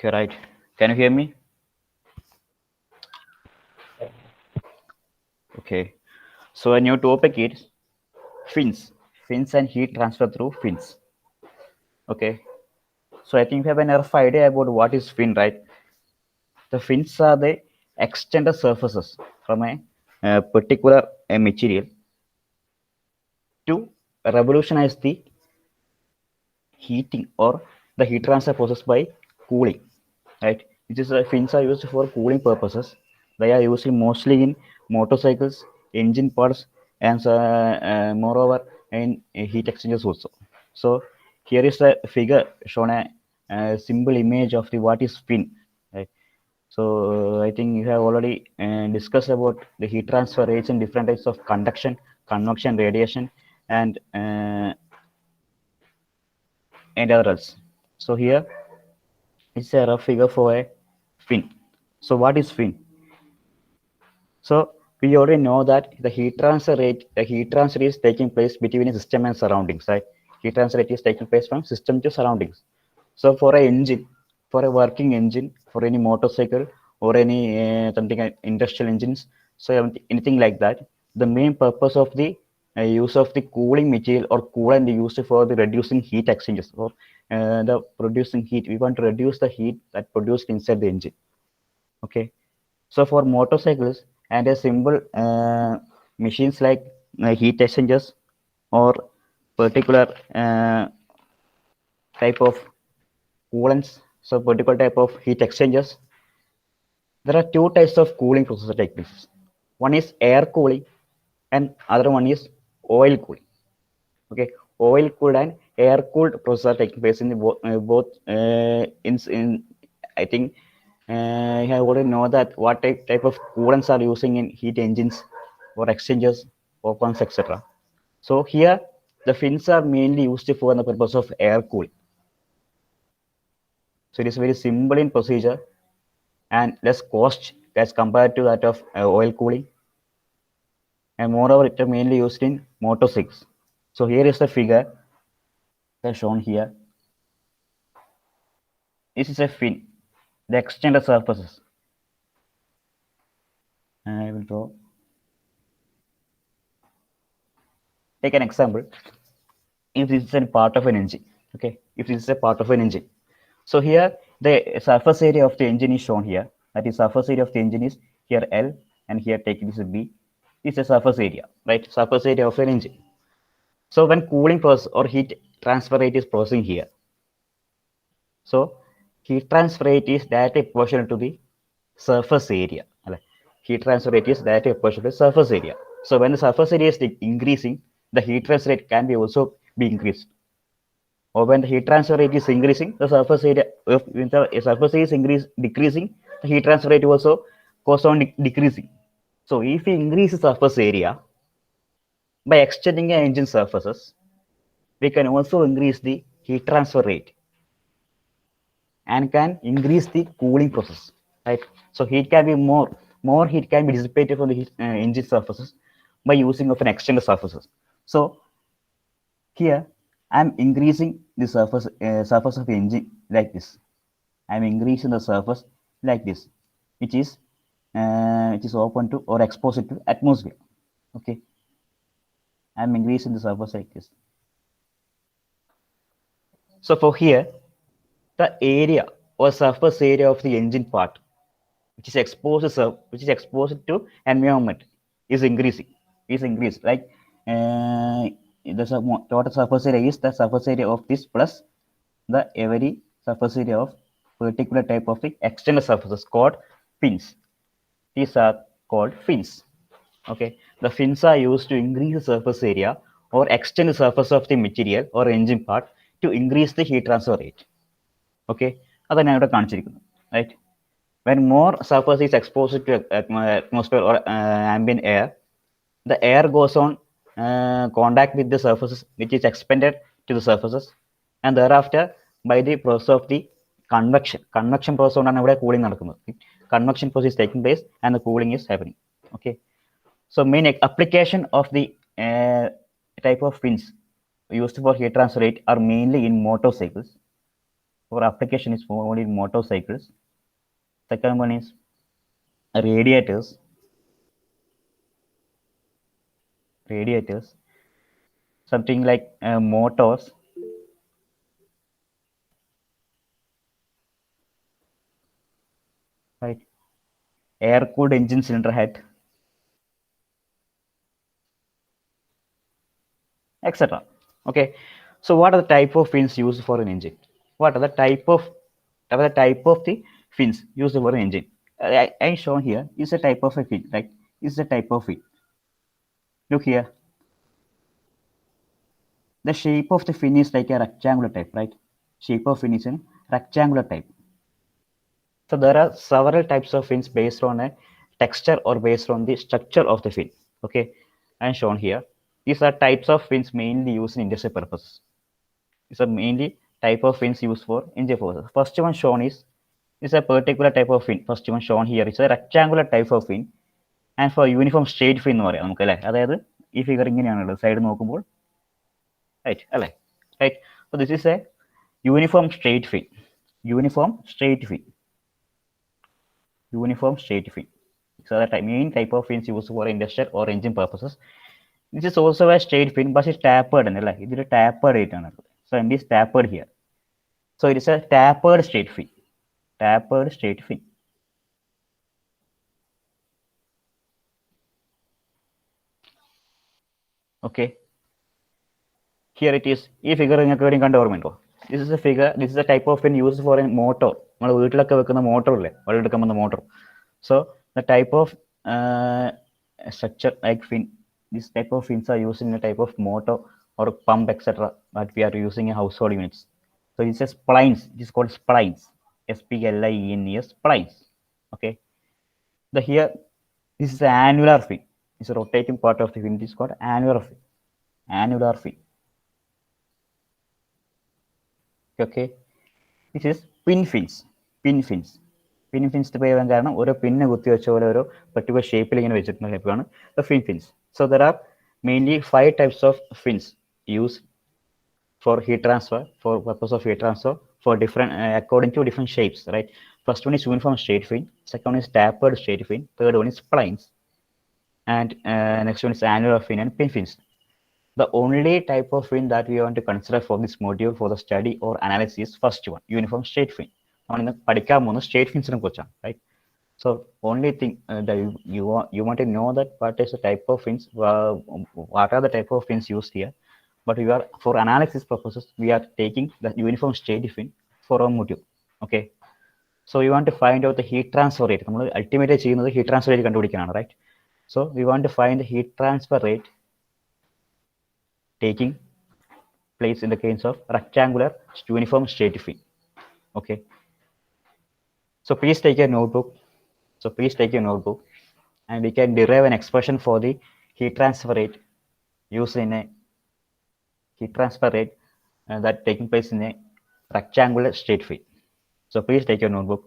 Okay, right. Can you hear me? Okay. So a new topic is fins. Fins and heat transfer through fins. Okay. So I think you have a rough idea about what is fin, right? The fins are the extended surfaces from a particular material to revolutionize the heating or the heat transfer process by cooling, right? Which is fins are used for cooling purposes. They are used mostly in motorcycles, engine parts, and moreover in heat exchangers also. So here is a figure shown a simple image of the what is fin, right? So I think you have already discussed about the heat transfer rates in different types of conduction, convection, radiation, and others. So here it's a rough figure for a fin. So what is fin? So we already know that the heat transfer is taking place between a system and surroundings, right? Heat transfer rate is taking place from system to surroundings. So for a engine, for a working engine, for any motorcycle or any something like industrial engines, so anything like that, the main purpose of the use of the cooling material or coolant used for the reducing heat exchangers or the producing heat. We want to reduce the heat that produced inside the engine. Okay. So for motorcycles and a simple machines like heat exchangers or particular type of coolants, so particular type of heat exchangers, there are two types of cooling processes take place. One is air cooling and other one is oil cooling. Okay, oil cooled and air cooled process are taking place in the both in I think you have already know that what type of coolants are using in heat engines or exchangers, opens, etc. So here the fins are mainly used for the purpose of air cooling. So it is very simple in procedure and less cost as compared to that of oil cooling. And moreover, it is mainly used in motorcycles. So here is the figure that's shown here. This is a fin, the extended surfaces. I will draw. Take an example. If this is a part of an engine, okay. If this is a part of an engine, so here the surface area of the engine is shown here. That is surface area of the engine is here L, and here take this B. This is a surface area, right? Surface area of an engine. So when cooling process or heat transfer rate is processing here, so heat transfer rate is directly proportional to the surface area. Heat transfer rate is directly proportional to the surface area. So when the surface area is increasing, the heat transfer rate can be also be increased. Or when the heat transfer rate is increasing, the surface area if the surface area is decreasing, the heat transfer rate also goes on decreasing. So if we increase the surface area by extending the engine surfaces, we can also increase the heat transfer rate and can increase the cooling process, right? So heat can be more heat can be dissipated from the engine surfaces by using of an extended surfaces. So here I'm increasing the surface of the engine like this. I'm increasing the surface like this, which is open to or exposed to atmosphere. Okay, I'm increasing the surface like this. So for here, the area or surface area of the engine part, which is exposed to environment, is increasing. Is increased like the total surface area is the surface area of this plus the every surface area of particular type of the external surfaces called fins. These are called fins. Okay, the fins are used to increase the surface area or extend the surface of the material or engine part to increase the heat transfer rate. Okay, അതാണ് ഞാൻ ഇവിടെ കാണിച്ചിരിക്കുന്നത്, right? When more surface is exposed to atmosphere or ambient air, the air goes on contact with the surfaces which is expanded to the surfaces, and thereafter by the process of the convection process കൊണ്ടാണ് ഇവിടെ cooling നടക്കുന്നത്. Convection process is taking place and the cooling is happening. Okay, so main application of the type of fins used for heat transfer rate are mainly in motorcycles, for application is for only motorcycles. Second one is radiators. Radiators. Something like motors. Right. Air-cooled engine cylinder head, etc. Okay. So what are the type of fins used for an engine? What are the type of the fins used for an engine? I shown here is a type of a fin, right? Is a type of fin. Look here. The shape of the fin is like a rectangular type, right? Shape of fin is in rectangular type. So there are several types of fins based on a texture or based on the structure of the fin. Okay, and shown here. These are types of fins mainly used in industrial purposes. These are mainly type of fins used for engine purposes. First one shown is a particular type of fin. First one shown here is a rectangular type of fin. And for uniform straight fin എന്ന് പറയാം നമുക്ക് അല്ലേ അതായത് ഈ figure ഇങ്ങനെയാണുള്ളത് side നോക്കുമ്പോൾ right അല്ലേ right so this is a uniform straight fin. Uniform straight fin. Uniform straight fin. So the main type of fins used for industrial or engine purposes. This is also a straight fin, but it's tapered. It is tapered. So it is tapered here. So it is a tapered straight fin. Tapered straight fin. Okay. Here it is. This figure is this is a figure. This is a type of fin used for a motor. Motor. So the type of structure like fin. This type of fins are used in a type of motor or pump, etc. that we are using in household units. So it says splines. It is called splines. S-P-L-I-N-E-S, splines. Okay. The here, this is an annular fin. It's a rotating part of the fin. It is called annular fin. Annular fin. Okay. This is pin fins. Pin fins. Pin fins പേര് കാരണം ഓരോ പിന്ന് കുത്തി വെച്ച പോലെ ഒരു particular ഷേപ്പിൽ ഇങ്ങനെ വെച്ചിട്ടുള്ള ഷേപ്പാണ് fin fins. So there are mainly 5 types of fins used for heat transfer, for purpose of heat transfer, for different according to different shapes, right? First one is uniform straight fin. Second one is tapered straight fin. Third one is splines. And next one is annular fin and pin fins. The only type of fin that we want to consider for this module for the study or analysis is first one, uniform straight fin. Straight fins, right? So only thing that you want to know that what is the type of fins, what are the type of fins used here. But we are for analysis purposes, we are taking the uniform straight fin for our module. Okay. So we want to find out the heat transfer rate. Ultimately, heat transfer rate, right? So we want to find the heat transfer rate taking place in the case of rectangular uniform straight fin. Okay. So please take your notebook. And we can derive an expression for the heat transfer rate used in a heat transfer rate that taking place in a rectangular straight fin. So please take your notebook.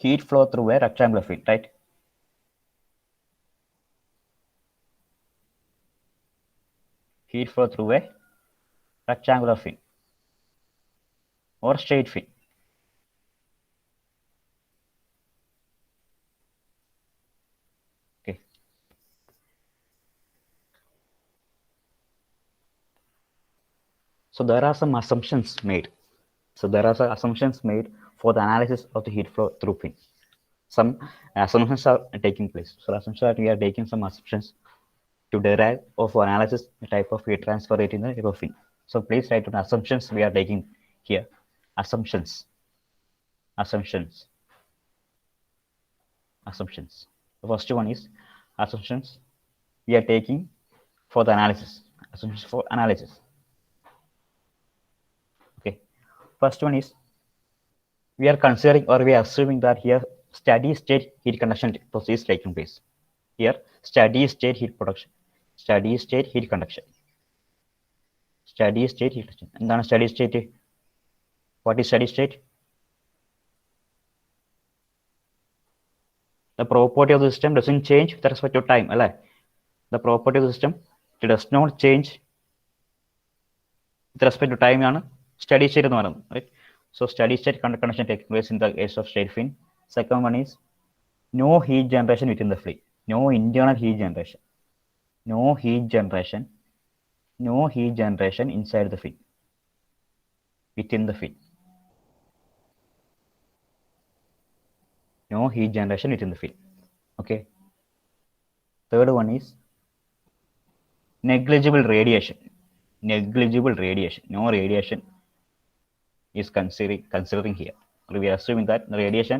Heat flow through a rectangular fin, right? Heat flow through a rectangular fin or straight fin. Okay. So there are some assumptions made. For the analysis of the heat flow through fin. Some assumptions are taking place. So assumptions that we are taking some assumptions to derive of analysis the type of heat transfer rate in the type of fin. So please write down assumptions we are taking here. Assumptions. The first one is assumptions we are taking for the analysis. Assumptions for analysis. Okay. First one is we are considering or we are assuming that here steady state heat conduction process is taking place. Here steady state heat production. Steady state heat conduction. എന്താണ് steady state? What is steady state? The property of the system doesn't change with respect to time. The property of the system, it does not change with respect to time ആണ് steady state എന്ന് പറയുന്നത്, right? So steady state conduction takes place in the case of state fin. Second one is no heat generation within the fluid, no internal heat generation, no heat generation, no heat generation inside the fin, within the fin, no heat generation within the fin. Okay. Third one is negligible radiation, negligible radiation, no radiation is considering here. We are assuming that the radiation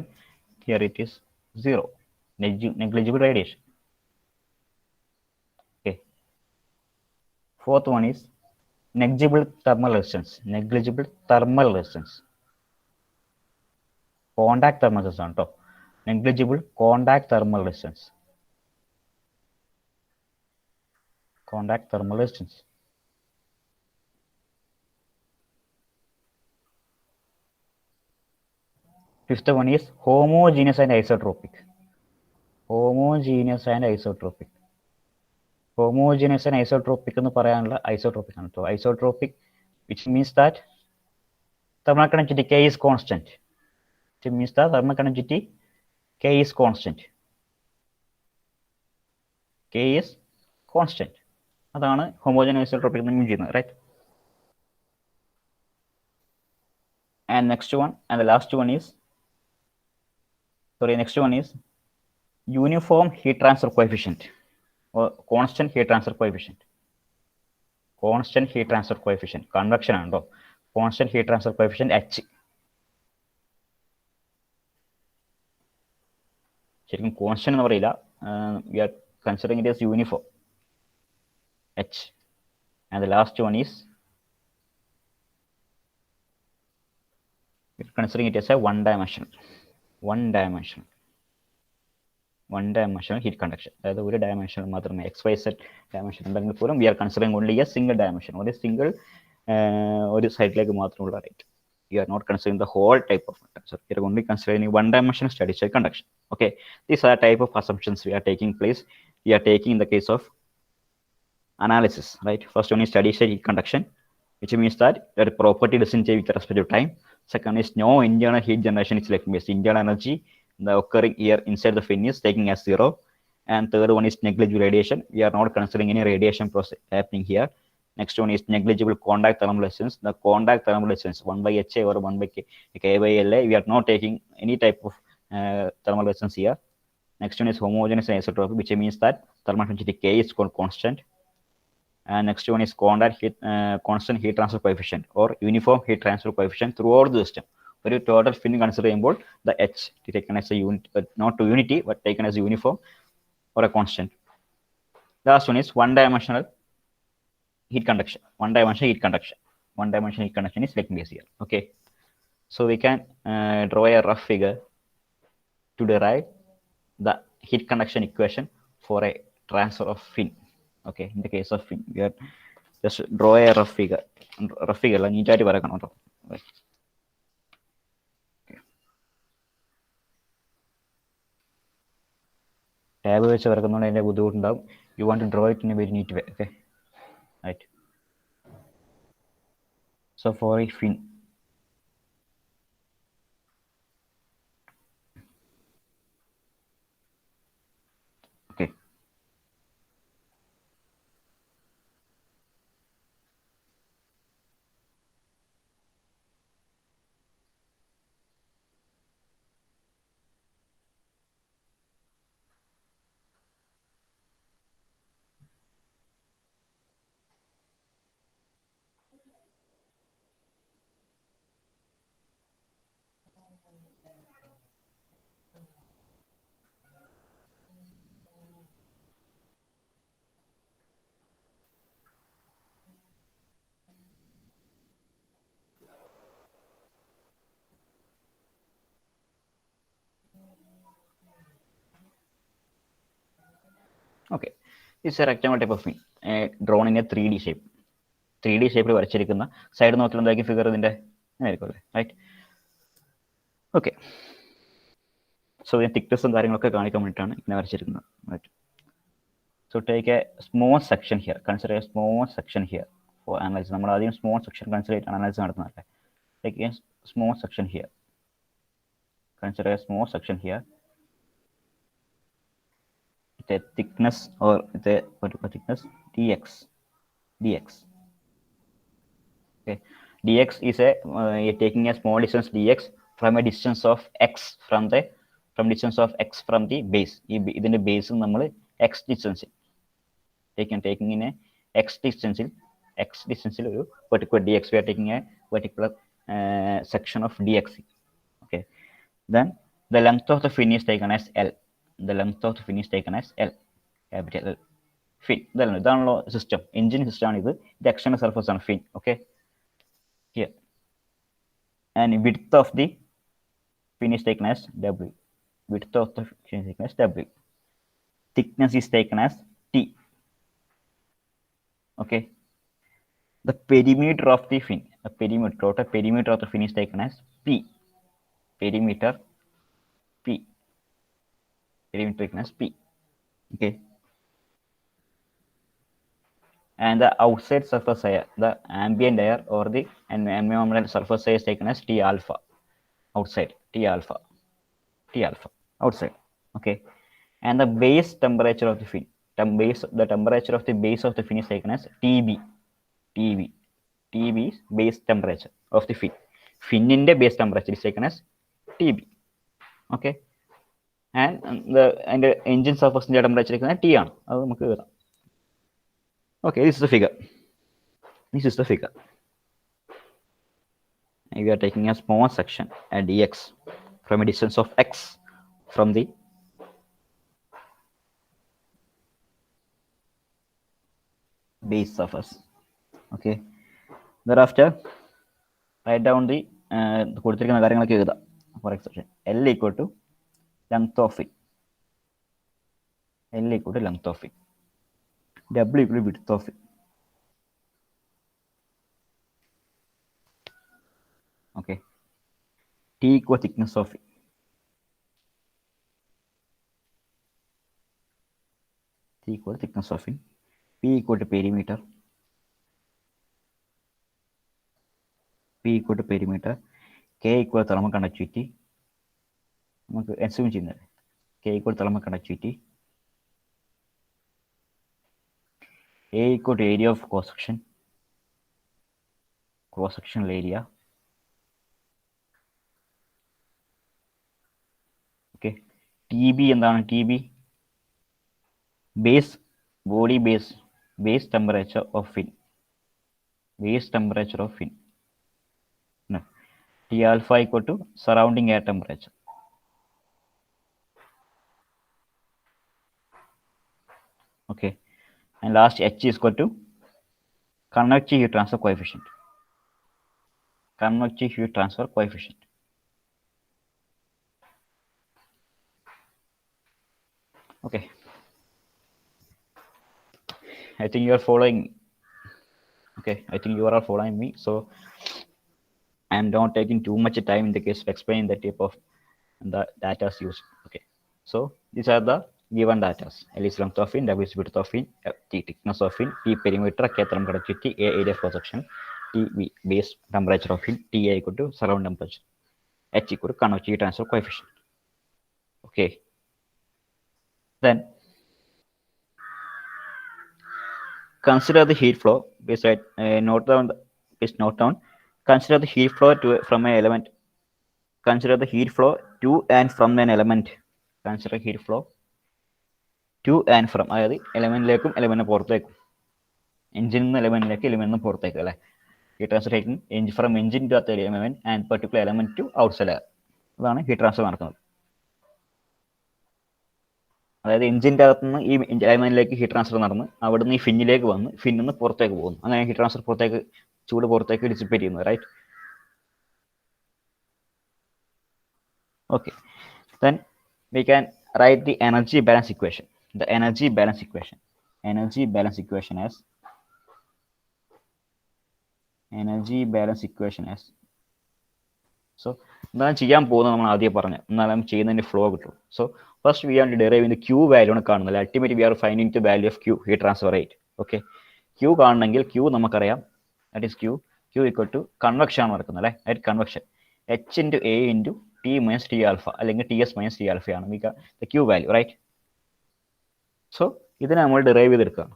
here it is 0, negligible radiation. Okay. Fourth one is negligible thermal resistance, negligible thermal resistance, contact thermal resistance on top, negligible contact thermal resistance, contact thermal resistance. Fifth one is homogeneous and isotropic, homogeneous and isotropic. Homogeneous and isotropic എന്ന് പറയാനുള്ള isotropic ആണ് കേട്ടോ. Isotropic, which means that thermal conductivity K is constant. It means that thermal conductivity K is constant. K is constant. അതാണ് homogeneous isotropic എന്ന് മീൻ ചെയ്യുന്നത്, right? And next one, and the last one is, next one is uniform heat transfer coefficient or constant heat transfer coefficient. Constant heat transfer coefficient, convection ആണ് കേട്ടോ. Constant heat transfer coefficient H. ശരിക്കും constant എന്ന് പറയില്ല, we are considering it as uniform H. And the last one is we're considering it as a one dimensional heat conduction. അതായത് ഒരു dimension മാത്രമേ XYZ dimension ഉണ്ടെങ്കിൽ പോലും we are considering only a single dimension, ഒരു single ഒരു സൈഡിലേക്ക് മാത്രമുള്ള rate. We are not considering the whole type of conduction. We are only considering one dimensional steady state conduction. Okay, these are type of assumptions we are taking place. We are taking in the case of analysis, right? First one is steady state heat conduction, which means that the property doesn't change with respect to time. Second is no internal heat generation is left based. Internal energy the occurring here inside the fin is taking as 0. And third one is negligible radiation. We are not considering any radiation process happening here. Next one is negligible contact thermal resistance. The contact thermal resistance 1 by HA or 1 by K by LA. We are not taking any type of thermal resistance here. Next one is homogeneous and isotropic, which means that thermal conductivity K is called constant. And next one is constant heat transfer coefficient or uniform heat transfer coefficient throughout the system. ഒരു total fin consider ചെയ്യുമ്പോൾ the H taken as a unit, not to unity but taken as a uniform or a constant. Last one is one dimensional heat conduction. One dimensional heat conduction is like this here. Okay, so we can draw a rough figure to derive the heat conduction equation for a transfer of fin. Okay, in the case of fin, we are just draw a rough figure അല്ല, നീറ്റായിട്ട് വരക്കണം കേട്ടോ. Tab വെച്ച് വരക്കുന്നതുകൊണ്ട് അതിൻ്റെ ബുദ്ധിമുട്ടുണ്ടാവും. You want to draw it in a very neat way. Okay, right. So for a fin, okay, okay. This is a rectangular type of fin drawn in a 3D shape. 3D ഷേപ്പിൽ വരച്ചിരിക്കുന്ന side നോക്കിയാൽ എന്തായിരിക്കും figure ഇതിൻ്റെ ആയിരിക്കും അല്ലേ, right? Okay, so ഇതിന് തിക്നെസ്സും കാര്യങ്ങളൊക്കെ കാണിക്കാൻ വേണ്ടിയിട്ടാണ് ഇങ്ങനെ വരച്ചിരിക്കുന്നത്, right? So take a small section here. Consider a small section here for analysis. നമ്മൾ ആദ്യം small section consider ചെയ്തിട്ട് analysis നടത്തുന്നതല്ലേ. Take a small section here. Consider a small section here. With a thickness or with a particular thickness dx. Okay. Dx is taking a small distance dx from a distance of x from distance of x from the base. ഇതിന്റെ base നമ്മൾ x distance taking in a x distance ഒരു particular dx. We are taking a particular section of dx. Okay. Then the length of the fin is taken as L. The length of the fin is taken as L. Capital L. Fin. ഇതാണല്ലോ system. Engine system ആണ് ഇത്. ഇത് external surface ആണ് fin. Okay. Here. And width of the fin is taken as W. Width of the fin is taken as W. Thickness is taken as T. Okay. The perimeter of the fin, total perimeter of the fin is taken as P. Perimeter P. Perimeter taken as P. Okay. And the outside surface air, the ambient air or the environmental surface air is taken as T alpha. Outside T alpha. Outside. Okay. And the base temperature of the fin, the temperature of the base of the fin is taken as TB. TB is base temperature of the fin. Fin in the base temperature is taken as TB. Okay. And the engine surface temperature is T ആണ്. അത് നമുക്ക് എഴുതാം. Okay, this is the figure. We are taking a small section at dx from a distance of x from the base surface. Okay. Thereafter, write down the കൊടുത്തിരിക്കുന്ന കാര്യങ്ങളൊക്കെ എഴുതാം. For exception, L equal to length of fin. L equal to length of fin. W equal to width of fin. Okay. T equal thickness of fin. T equal thickness of fin. P equal to perimeter. P equal to perimeter. K equal to thermal conductivity. നമുക്ക് assume ചെയ്യുന്നത്. K equal to thermal conductivity. A equal to area of cross-sectional area. Okay. TB എന്താണ് TB? Base temperature of fin. No. T alpha equal to surrounding air temperature. Okay. And last H is equal to convective heat transfer coefficient. Okay. I think you are following. Okay, I think you are all following me. So I am not taking too much time in the case of explaining the type of the data used. Okay. So these are the given data. L is length of fin, W is width of fin, T thickness of fin, P perimeter, K thermal conductivity, A area of cross section, T base temperature of fin, T equal to surround temperature, H equal to convective heat transfer coefficient. Okay. Then consider the heat flow. Beside note down. Consider the heat flow from an element. Consider the heat flow to and from an element. Consider heat flow to and from. അതായത് എലമെന്റിലേക്കും എലമെന്റിന് പുറത്തേക്കും. എഞ്ചിനിൽ നിന്ന് എലമെന്റിലേക്ക് എലമെന്റിൽ നിന്ന് പുറത്തേക്ക് അല്ലേ. Heat transfer taking from engine to at element and particular element to outside air. അതാണ് heat transfer നടക്കുന്നത്. അതായത് എഞ്ചിൻ്റെ അകത്തുനിന്ന് ഈ എലമെന്റിലേക്ക് ഹീറ്റ് ട്രാൻസ്ഫർ നടന്ന് അവിടുന്ന് ഈ ഫിന്നിലേക്ക് വന്ന് ഫിന്നിൽ നിന്ന് പുറത്തേക്ക് പോകുന്നു. അങ്ങനെ ഹീറ്റ് ട്രാൻസ്ഫർ പുറത്തേക്ക് ചൂട് പുറത്തേക്ക് ഡിസിപ്പേറ്റ് ചെയ്യുന്നത്. Right. Okay. Then we can write the energy balance equation. The energy balance equation as so എന്താണ് ചെയ്യാൻ പോകുന്നത് നമ്മൾ ആദ്യം പറഞ്ഞു, എന്നാലും ചെയ്യുന്നതിൻ്റെ ഫ്ലോ കിട്ടും. So first we are deriving the Q value ആണ് കാണുന്നത്. Ultimate we are finding the value of Q heat transfer rate. Okay, Q കാണണമെങ്കിൽ ക്യൂ നമുക്കറിയാം, that is Q equal to convection ആണ് നടക്കുന്നത് അല്ലേ, അതായത് convection H into A into T minus T alpha അല്ലെങ്കിൽ T S minus T alpha ആണ് the Q value right. So ഇതിനെ നമ്മൾ ഡിറൈവ് ചെയ്തെടുക്കുകയാണ്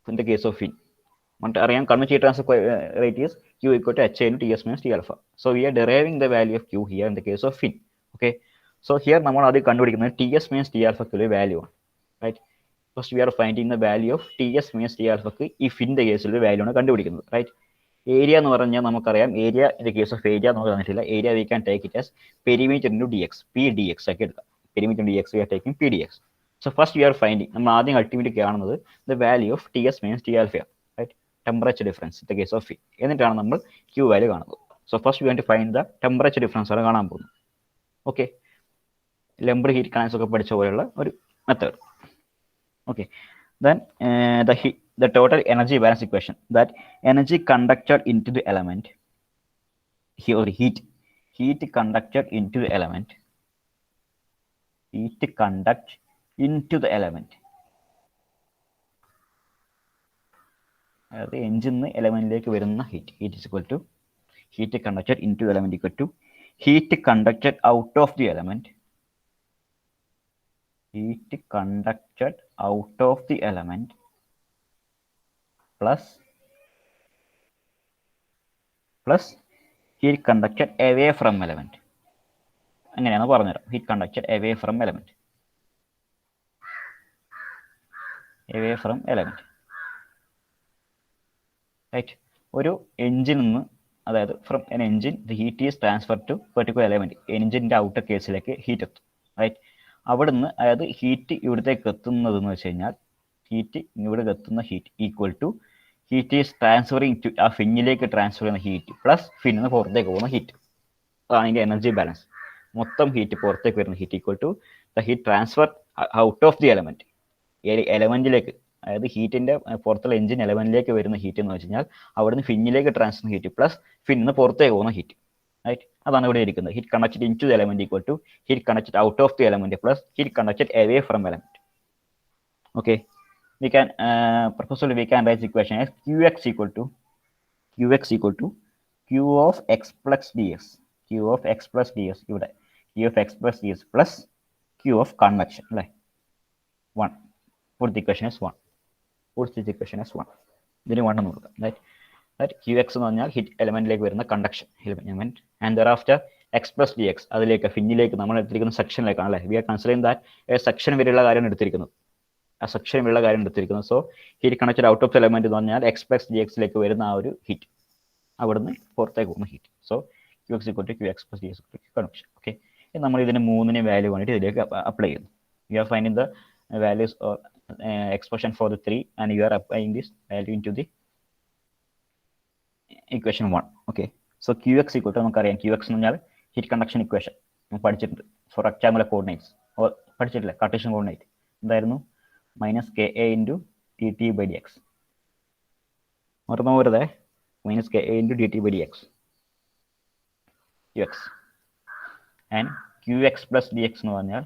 in the case of fin. എന്നിട്ട് അറിയാം convection heat transfer rate is Q equal to H into T S minus T alpha. So we are deriving the value of Q here in the case of fin. Okay, so here നമ്മൾ ആദ്യം കണ്ടുപിടിക്കുന്നത് T S minus T ആൽഫയ്ക്കുള്ള value ആണ് right. First we are finding the value of T S minus T ആൽഫക്ക് ഈ ഫിൻ്റെ കേസിലുള്ള value ആണ് കണ്ടുപിടിക്കുന്നത് റൈറ്റ്. ഏരിയ എന്ന് പറഞ്ഞാൽ നമുക്കറിയാം, area in the case of area നമുക്ക് തന്നിട്ടില്ല. Area we can take it as perimeter into D X, P D X ആക്കി എടുക്കാം. Perimeter D X we are taking P D X. So first we are finding, നമ്മൾ ആദ്യം ultimate കാണുന്നത് the value of T S minus T alpha right, temperature difference in the case of fin. എന്നിട്ടാണ് നമ്മൾ Q value കാണുന്നത്. So first we want to find the temperature difference ആണ് കാണാൻ പോകുന്നത്. Okay, lumbar heat കണക്സ് ഒക്കെ പഠിച്ച പോലെയുള്ള ഒരു method. Okay, then the total energy balance equation, that energy conducted into the element, here heat conducted into the element, heat conduct into the element, അതായത് engine എലമെന്റിലേക്ക് വരുന്ന heat is equal to heat conducted into the element equal to heat conducted out of the element, heat conducted out of the element plus heat conducted away from element. അങ്ങനെയാണ് പറഞ്ഞുതരാം. Heat conducted away from element, away from element right. ഒരു engine നിന്ന്, അതായത് from an engine the heat is transfer to particular element, എഞ്ചിൻ്റെ outer കേസിലേക്ക് heat എത്തും right. അവിടുന്ന് അതായത് ഹീറ്റ് ഇവിടത്തേക്ക് എത്തുന്നതെന്ന് വെച്ച് കഴിഞ്ഞാൽ, ഹീറ്റ് ഇവിടെ എത്തുന്ന heat equal to heat is transferring to, ആ ഫിന്നിലേക്ക് ട്രാൻസ്ഫർ ചെയ്യുന്ന ഹീറ്റ് പ്ലസ് ഫിന്നിന്ന് പുറത്തേക്ക് പോകുന്ന ഹീറ്റ്. അതാണ് അതിൻ്റെ എനർജി ബാലൻസ്. മൊത്തം ഹീറ്റ് പുറത്തേക്ക് വരുന്ന heat equal to the heat transfer out of the element, എലമെന്റിലേക്ക്, അതായത് ഹീറ്റിന്റെ പുറത്തുള്ള എഞ്ചിൻ എലമെന്റിലേക്ക് വരുന്ന ഹീറ്റ് എന്ന് വെച്ച് കഴിഞ്ഞാൽ അവിടുന്ന് ഫിന്നിലേക്ക് ട്രാൻസ്ഫർ ഹീറ്റ് പ്ലസ് ഫിന്നിന്ന് പുറത്തേക്ക് പോകുന്ന ഹീറ്റ് റൈറ്റ്. അതാണ് ഇവിടെ ഇരിക്കുന്നത്. Heat conducted into the element equal to heat conducted out of the element plus heat conducted away from element. Okay, we can proposal we can write equation as qx equal to q of x plus ds, q of x plus ds ഇവിടെ q of x plus ds plus q of convection അല്ലേ 1. put the equation as 1, put this equation as 1. ഇതിന് 1 എന്ന് കൊടുക്കാം that qx എന്ന് പറഞ്ഞാൽ heat എലമെന്റിലേക്ക് വരുന്ന conduction element, and thereafter x plus dx അതിലേക്ക് ഫിന്നിലേക്ക് നമ്മൾ എടുത്തിരിക്കുന്ന സെക്ഷനിലേക്കാണ് അല്ലേ. We are considering that section വരെയുള്ള കാര്യമാണ് എടുത്തിരിക്കുന്നത്, ആ സെക്ഷൻ വരെയുള്ള കാര്യം എടുത്തിരിക്കുന്നത്. So heat connected out of the element എന്ന് പറഞ്ഞാൽ എക്സ് പ്ലസ് ഡി എക്സിലേക്ക് വരുന്ന ആ ഒരു ഹീറ്റ്, അവിടുന്ന് പുറത്തേക്ക് പോകുന്ന heat. So Q X equal to Q X plus D X connection. Okay, നമ്മൾ ഇതിന് മൂന്നിന് വാല്യൂ വേണ്ടിയിട്ട് ഇതിലേക്ക് അപ്ലൈ ചെയ്യുന്നു. You are finding the values or expression for the 3 and you are applying this value into the equation 1. okay, so qx equal to നമുക്കറിയാം qx എന്ന് പറഞ്ഞാൽ heat conduction equation നമ്മൾ പഠിച്ചിട്ടുണ്ട് ഫോർ റെക്ടാങ്കുലർ കോർഡിനേറ്റ്സ്, പഠിച്ചിട്ടില്ല Cartesian coordinate എന്തായിരുന്നു, minus K A into T T by D X. മറന്നു പോരുതേ, minus K A into D T by D X Q X. And Q X plus D X എന്ന് പറഞ്ഞാൽ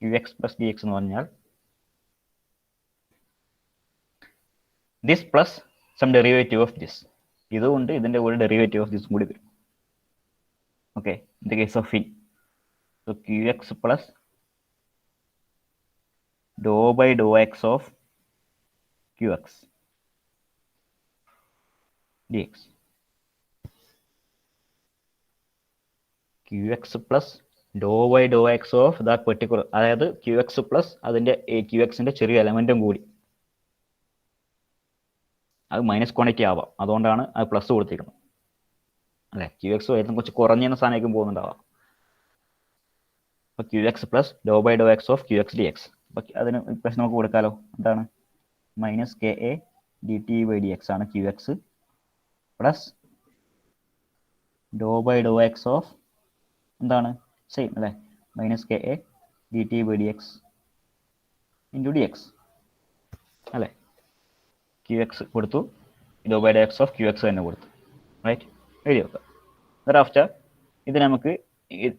qx plus dx എന്ന് പറഞ്ഞാൽ this plus some derivative of this, ഇതുകൊണ്ട് ഇതിന്റെ ഒരു derivative of this കൂടി വരും. Okay, in the case of fin, so qx plus do by Dr X of qx dx, qx plus do by Dr X of that particular, അതായത് Q X plus അതിൻ്റെ Q എക്സിൻ്റെ ചെറിയ എലമെൻറ്റും കൂടി, അത് minus quantity ആവാം, അതുകൊണ്ടാണ് അത് plus കൊടുത്തിരിക്കുന്നത് അല്ലേ. ക്യു എക്സ് വരുന്ന കുറച്ച് കുറഞ്ഞ സാധനമായിരിക്കും പോകുന്നുണ്ടാവാം. അപ്പോൾ Q X plus doh by Dr X of Q X D X, അപ്പോൾ അതിന് ഇക്വേഷൻ നമുക്ക് കൊടുക്കാമല്ലോ. എന്താണ്, minus K A D T by D X ആണ് Q X plus doh by Dr X of എന്താണ് സെയിം അല്ലേ, minus K A D T by D X into D X അല്ലേ. Q X കൊടുത്തു, doh by Dr X of Q X തന്നെ കൊടുത്തു right, എഴുതി വെക്കാം. thereafter ഇത് നമുക്ക്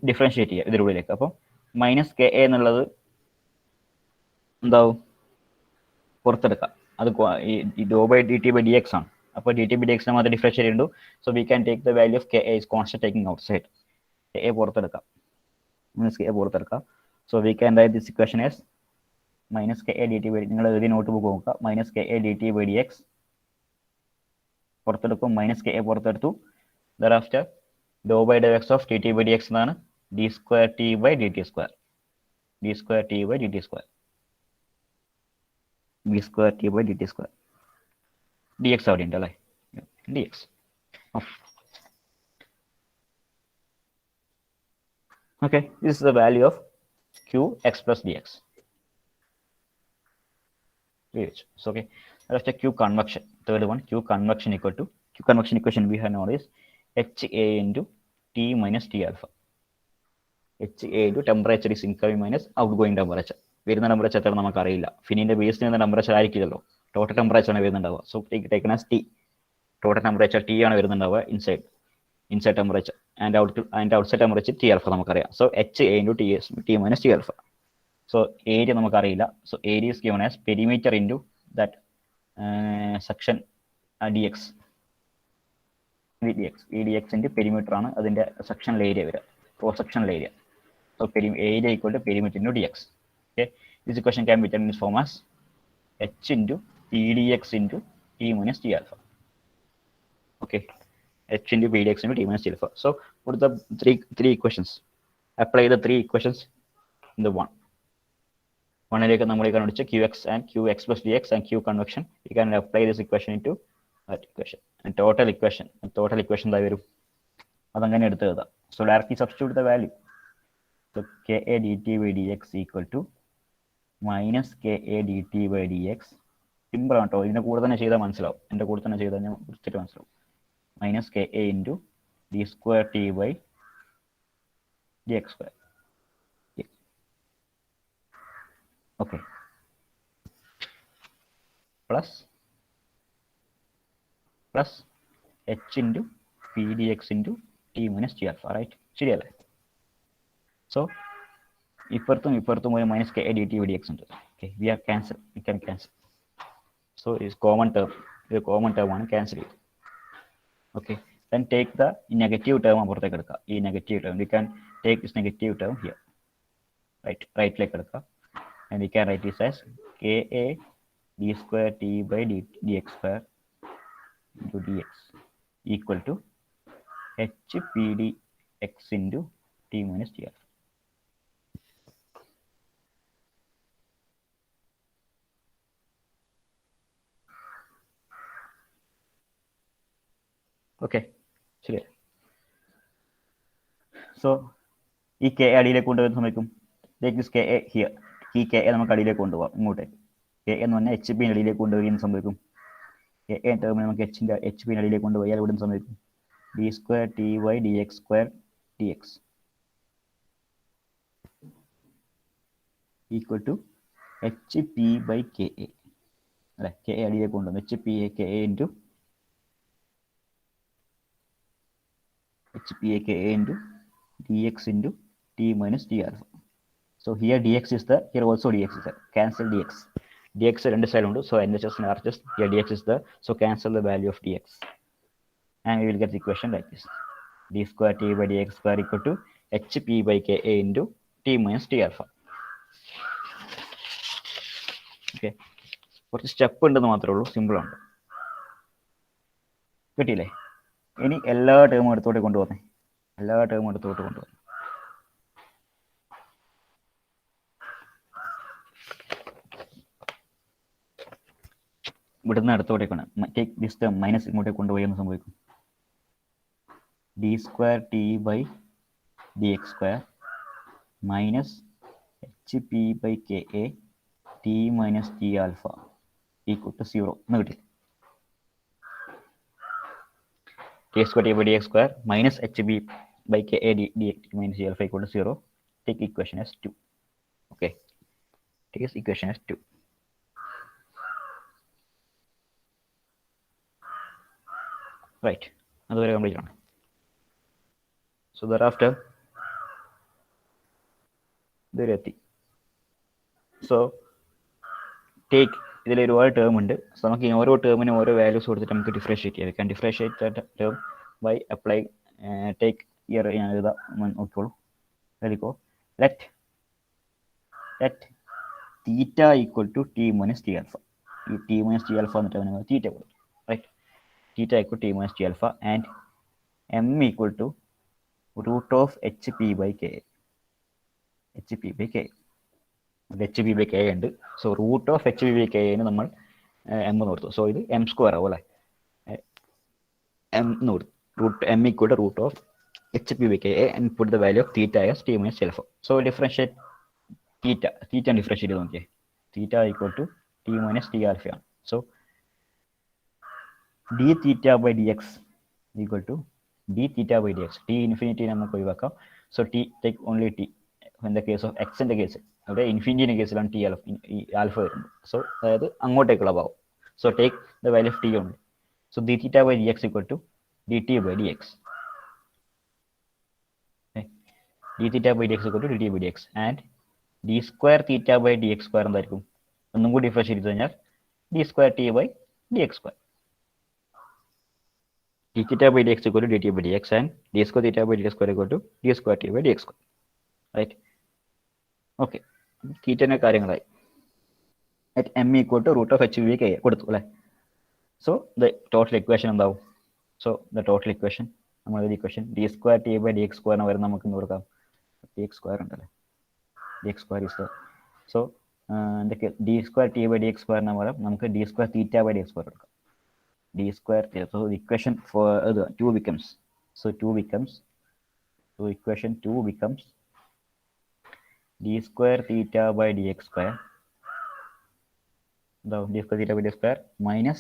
ഡിഫറൻഷിയേറ്റ് ചെയ്യാം ഇതിനുള്ളിലേക്ക്. അപ്പം മൈനസ് കെ എ എന്നുള്ളത് എന്താവും, പുറത്തെടുക്കാം. അത് ഈ doh by D T by D X ആണ്. അപ്പോൾ ഡി ടി ബൈ ഡി എക്സിനെ മാത്രം ഡിഫറൻഷിയേറ്റ് ചെയ്യുന്നു. So we can take the value of K A is constant taking out side. K A പുറത്തെടുക്കാം, മൈനസ് കെ എ പുറത്തെടുക്കാം. So we can write this equation as minus K A D T by, നിങ്ങൾ എഴുതി notebook നോക്കുക, minus K A D T by D X പുറത്തെടുക്കും, minus K A പുറത്തെടുത്തു. Thereafter doh by Dr X of T T by D X എന്നാണ് D square T by D T square, D square T by D T square, B square T by D T square. D X അവിടെ ഉണ്ട് അല്ലേ, D X. Okay, this is the value of Q X plus D X. So okay, let's take Q convection. Third one, Q convection equal to, Q convection equation we have known is HA into T minus T alpha. HA into temperature is incoming minus outgoing temperature. വരുന്ന temperature എത്ര നമുക്ക് അറിയില്ല. ഫിനിന്റെ ബേസിൽ നിന്ന് temperature ആയിരിക്കില്ലല്ലോ, total temperature ആണ് വരുന്നുണ്ടാവുക. So taken as T. Total temperature T ആണ് വരുന്നുണ്ടാവുക inside temperature and outside temperature T alpha നമുക്കറിയാം. So HA into T minus T alpha. So area നമുക്കറിയില്ല. So area is given as perimeter into that section dx. dx into perimeter ആണ് അതിന്റെ sectional area വരിക, cross sectional area. So area equal to perimeter into dx. Okay, this equation can be written in this form as h into pdx into t minus t alpha. Okay, h into pdx into t minus t alpha. So put the three equations, apply the three equations in the one. One നമ്മൾ കണ്ടുപിടിച്ച Q X and Q X plus D X and Q convection. You can apply this equation into that equation. Total equation എന്തായി വരും, അതങ്ങനെ എടുത്ത് എഴുതാം. So directly substitute the value. So K A D T by D X equal to minus K A D T by D X. Simple ആണ് കേട്ടോ, ഇതിൻ്റെ കൂടെ തന്നെ ചെയ്താൽ മനസ്സിലാവും, എൻ്റെ കൂടെ തന്നെ ചെയ്താൽ ഞാൻ വൃത്തിയിട്ട് മനസ്സിലാവും. Minus K A into D square T by D X square. Okay, plus h into pdx into t minus t alpha, right? ശരിയല്ലേ? സോ ഇപ്പുറത്തും ഒരു minus K A D T by D X ഉണ്ട്. Okay, we can cancel. So is common term, ഇത് common term ആണ്, cancel ചെയ്തു. Okay, then take the negative term അപ്പുറത്തേക്ക് എടുക്കുക. ഈ negative term we can take this negative term here, റൈറ്റിലേക്ക് എടുക്കുക. And we can write this as ka d square t by dx square into dx equal to h pdx into t minus t alpha. Okay, ശരി. So ഈ K അടിയിലേക്ക് കൊണ്ടുവരുന്ന സമയത്തും take this ka here, ഈ K A നമുക്ക് അടിയിലേക്ക് കൊണ്ടുപോകാം. ഇങ്ങോട്ടേക്ക് കെ എന്ന് പറഞ്ഞാൽ എച്ച് പി അടിയിലേക്ക് കൊണ്ടുപോയി സംഭവിക്കും. കെ എ ടേമിൽ നമുക്ക് എച്ച് പി അടിയിലേക്ക് കൊണ്ടുപോയാൽ ഇവിടെ സംഭവിക്കും D square T by D X square D X equal to H P by K A അല്ലെ. കെ എ അടിയിലേക്ക് കൊണ്ടുവന്നു H P A K A into dx into t minus t alpha. So here dx is there, here also dx is there. Cancel dx. dx രണ്ട് side ഉണ്ട്, so NHS and RHS, here dx is there, so cancel the value of dx. And we will get the equation like this. d square t by dx square equal to hp by ka into t minus t alpha. Okay. കുറച്ച് step ഉണ്ടെന്ന് മാത്രമേ ഉള്ളൂ, simple ആണ്. കിട്ടിയില്ലേ? ഇനി എല്ലാ ടേമും എടുത്തോട്ട് കൊണ്ടുപോകുന്നേ, ഇവിടുന്ന് അടുത്തോട്ടേക്കാണ്. ടേക്ക് ദിസ് ടേം മൈനസ് ഇങ്ങോട്ടേക്ക് കൊണ്ടുപോയി എന്ന് സംഭവിക്കും. D square T by D X square minus H P by K A T minus T alpha equal to 0 എന്ന് കിട്ടി. k square t by dx square minus hb by ka dx minus t alpha equal to 0. Take equation as 2. Okay, take this equation as 2. Right, അതുവരെ complete ആണ്. So thereafter ഇതിലെത്തി. So take ഇതിൽ ഒരുപാട് term ഉണ്ട്. So നമുക്ക് ഈ ഓരോ ടേമിനും ഓരോ values കൊടുത്തിട്ട് നമുക്ക് ഡിഫറൻഷിയേറ്റ് ചെയ്യാം. We can differentiate that term by apply take here ഞാൻ എഴുതാം, നോക്കിക്കോളൂ. എഴുതിക്കോ. Let theta equal to T minus T alpha. ഈ ടി മൈനസ് ടി ആൽഫ എന്നിട്ട് അവന് തീറ്റ കൊടുത്തു. Right, theta equal T minus T alpha and M equal to root of H P by K. H P by K, H P by K ഉണ്ട്. So root of H P by കെന് നമ്മൾ M എന്ന് കൊടുത്തു. So ഇത് M square ആവും അല്ലേ, M എന്ന് കൊടുത്തു. Root M equal to root of H P by K and put the value of theta as T minus T alpha. So differentiate theta differentiate ചെയ്ത് നോക്കിയേ. Theta equal to T minus T ആൽഫയാണ്. So D theta by D X equal to D theta by D X. T infinity നമുക്ക് ഒഴിവാക്കാം. So T take only T in the case of എക്സിൻ്റെ കേസ്. അവിടെ ഇൻഫിനിറ്റിൻ്റെ കേസിലാണ് ടി ആൽഫ ഈ alpha വരുന്നത്. സോ അതായത് അങ്ങോട്ടേക്കുള്ള ഭാവം. So take the value of T only. So D theta by D X equal to D T by D X. D theta by D X equal to D T by D X and D square theta by D X square എന്തായിരിക്കും? ഒന്നും കൂടി differentiate ചെയ്ത് കഴിഞ്ഞാൽ D square T by D X square. D theta by D X equal to D T by D X and D square theta by D X square equal to D square T by D X square. Right, okay. തീറ്റൻ്റെ കാര്യങ്ങളായി. At M equal to root of H V K കൊടുത്തു അല്ലേ. So the total equation എന്താവും? So the total equation നമ്മളൊരു equation D square T by D X സ്ക്വയറിന് വരെ നമുക്ക് എന്ത് കൊടുക്കാം? ഡി എക്സ് സ്ക്വയർ ഉണ്ടല്ലേ, D X square is so എന്തൊക്കെ D square T by D X സ്ക്വയറിന് പകരം നമുക്ക് D square theta by D X square എടുക്കാം. D square so equation for two becomes so equation 2 becomes d square theta by dx square d square theta by dx square minus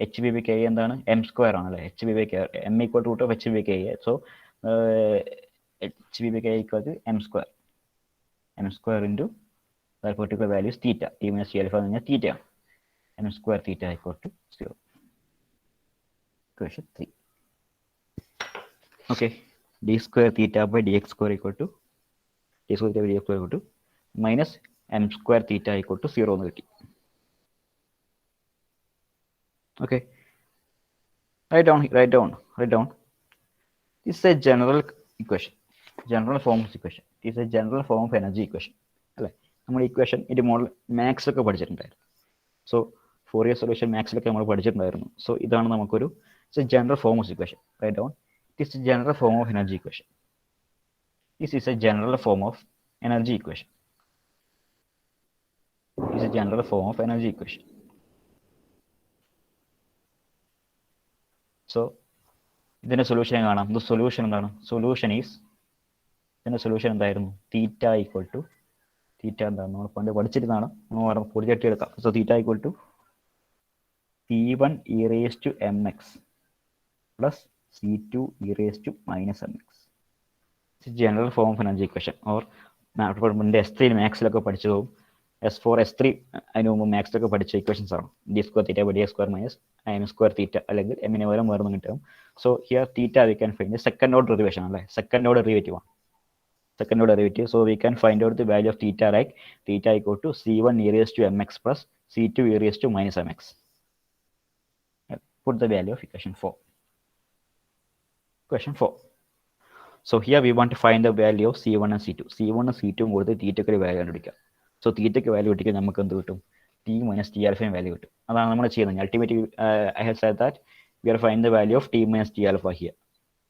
hb by k എന്താണ്? m square ആണല്ലേ. hb by k m equal to root of hb by k. so hb by k equal to m square into that particular value is theta. t minus t alpha എന്ന് പറഞ്ഞാൽ theta ആണ്. m square theta equal to 0. Equation 3. Okay, d square theta by dx square equal to d square theta by dx square equal to minus m square theta equal to 0 എന്ന് കിട്ടി. Okay, write down. This is a general equation, general form of equation. It is a general form of energy equation അല്ലേ. നമ്മൾ equation ഇതിൻ്റെ model മാത്സിലൊക്കെ പഠിച്ചിട്ടുണ്ടായിരുന്നു. So Fourier solution മാത്സിലൊക്കെ നമ്മൾ പഠിച്ചിട്ടുണ്ടായിരുന്നു. സോ ഇതാണ് നമുക്കൊരു general form of equation. Right down. This is a general form of energy equation. This is a general form of energy equation. This is a general form of energy equation. So, ഇതിൻ്റെ solution കാണാം. The solution എന്താണ്? Solution is ഇതിൻ്റെ solution എന്തായിരുന്നു? തീറ്റ equal to തീറ്റ എന്താണ്? നമ്മൾ പണ്ട് പഠിച്ചിരുന്നതാണ്. നമ്മൾ പൊടിച്ചട്ടി എടുക്കാം. So theta equal to C1 e raised to mx plus C2 e raised to minus mx. It's a general form of energy equation. Or S3 മാത്സിലൊക്കെ പഠിച്ചു പോകും. S4 S3 അതിന് മുമ്പ് മാത്സിലൊക്കെ പഠിച്ച ഇക്വേഷൻസ് ആണ്. D square theta by D square minus M square theta അല്ലെങ്കിൽ എമ്മിനെ പകരം വേറെ കിട്ടും. So here theta we can find second order derivation അല്ലേ. സെക്കൻഡ് ഓർഡർ ഡെറിവേറ്റീവ് ആണ്. Second order derivative. So we can find out the value of theta like theta equal to C1 e raised to mx plus C2 e raised to minus mx. Put the value of equation 4. Question 4. So here we want to find the value of C1 and C2. C1 and C2 കൊടുത്ത് തീറ്റയ്ക്ക് value കണ്ടുപിടിക്കാം. So തീറ്റയ്ക്ക് value കിട്ടിയാൽ നമുക്ക് എന്ത് കിട്ടും? T minus T ആൽഫയും value കിട്ടും. അതാണ് നമ്മൾ ചെയ്യുന്നത്. Ultimate I have said that we are find the value of T minus T alpha here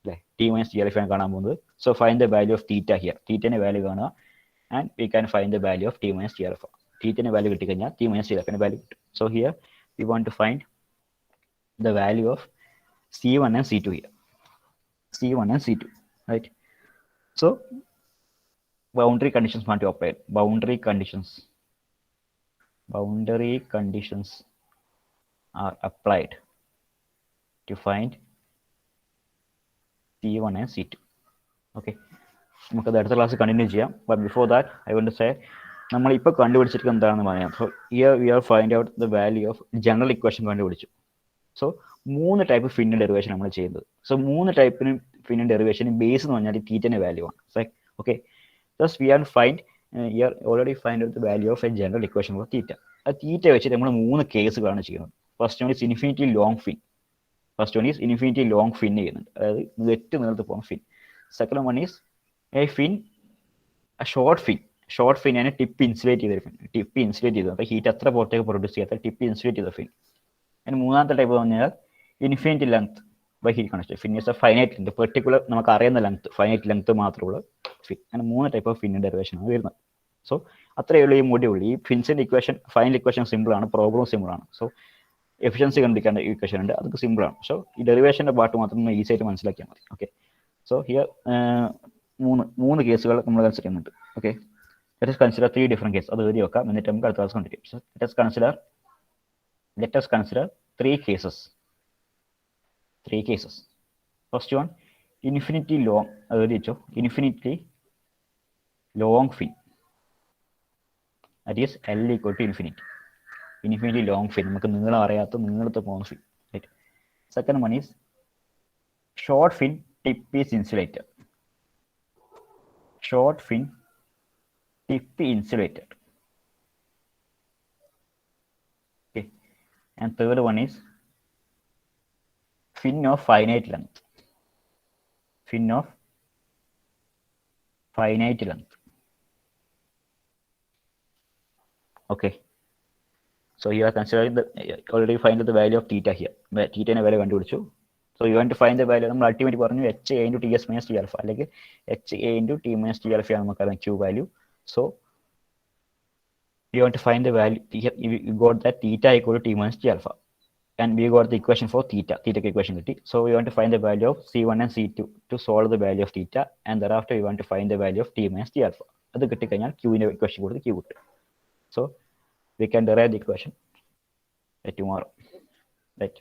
അല്ലേ. ടി മൈനസ് ടി ആൽഫയാണ് കാണാൻ പോകുന്നത്. So find the value of theta here. തീറ്റേൻ്റെ വാല്യൂ കാണുക and we can find the value of T minus T alpha. തീറ്റേൻ്റെ value കിട്ടിക്കഴിഞ്ഞാൽ T minus T ആൽഫേൻ്റെ value കിട്ടും. So here we want to find the value of C1 and C2 here. C1 and C2, right? So boundary conditions want to apply. Boundary conditions are applied to find C1 and C2. Okay, നമുക്ക് അടുത്ത class continue ചെയ്യാം. But before that I want to say നമ്മളിപ്പോൾ കണ്ടുപിടിച്ചിരിക്കുന്നത് എന്താണെന്ന് പറയാം. So here we are find out the value of general equation കണ്ടുപിടിച്ചു. So 3 type ഫിന്നിൻ്റെ derivation നമ്മൾ ചെയ്യുന്നത്. സോ 3 ടൈപ്പിന് fin derivation base theta value. It's like, okay, thus we have to find here already find out the value of a general equation for theta. A theta which is three cases. First one is infinity long fin. First one is infinity long fin. Fin. Second one is a fin, a short fin. Short fin and a tip insulated fin. Tip insulated. The heat at the produce the tip insulated fin. And മൂന്നാമത്തെ type പറഞ്ഞാൽ infinity length by heat conduction. Fin is a finite length. Particular നമുക്ക് അറിയുന്ന length, finite length മാത്രമുള്ള fin. അങ്ങനെ മൂന്ന് type of fin derivation ആണ് വരുന്നത്. So അത്രയേ ഉള്ളൂ ഈ മൊഡ്യൂൾ. ഈ ഫിൻസിന്റെ ഇക്വേഷൻ, ഫൈനൽ ഇക്വേഷൻ സിമ്പിൾ ആണ്, പ്രോബ്ലം സിമ്പിൾ ആണ്. സോ എഫിഷ്യൻസി കണ്ടുപിടിക്കേണ്ട ഇക്വേഷൻ ഉണ്ട്, അതൊക്കെ സിമ്പിൾ ആണ്. സോ ഈ ഡെറിവേഷന്റെ പാർട്ട് മാത്രം ഈസി ആയിട്ട് മനസ്സിലാക്കിയാൽ മതി. ഓക്കെ, സോ ഹിയർ മൂന്ന് കേസുകൾ നമ്മൾ കൺസിഡർ ചെയ്യുന്നുണ്ട്. Okay, let us consider 3 different cases. അത് എഴുതി വെക്കാം, എന്നിട്ട് നമുക്ക് അടുത്ത class continue. So let us consider 3 cases. 3 cases. First one, infinity long, infinitely long fin. That is L equal to infinity. Infinity long fin. നമുക്ക് നീളം അറിയാത്ത നീളത്തെ പോകുന്ന fin. Right. Second one is short fin tip is insulated. Short fin tip insulated. Okay. And third one is fin of finite length. Fin of finite length. Okay. So you are considering the already find the value of theta here. Theta നെ value കണ്ടുപിടിച്ചു. So you want to find the value. നമ്മൾ ultimately പറഞ്ഞു HA into TS minus T alpha അല്ലെങ്കിൽ HA into T minus T alpha ആണ് നമുക്കറിയാം Q value. So you want to find the value. You got that theta equal to T minus T alpha. And we got the equation for theta equation. So we want to find the value of C1 and C2 to solve the value of theta, and thereafter we want to find the value of T minus T alpha. അത് കിട്ടിക്കഴിഞ്ഞാൽ Q ന്റെ equation കൊടുത്ത് Q കിട്ടും. So we can derive the equation tomorrow. Right.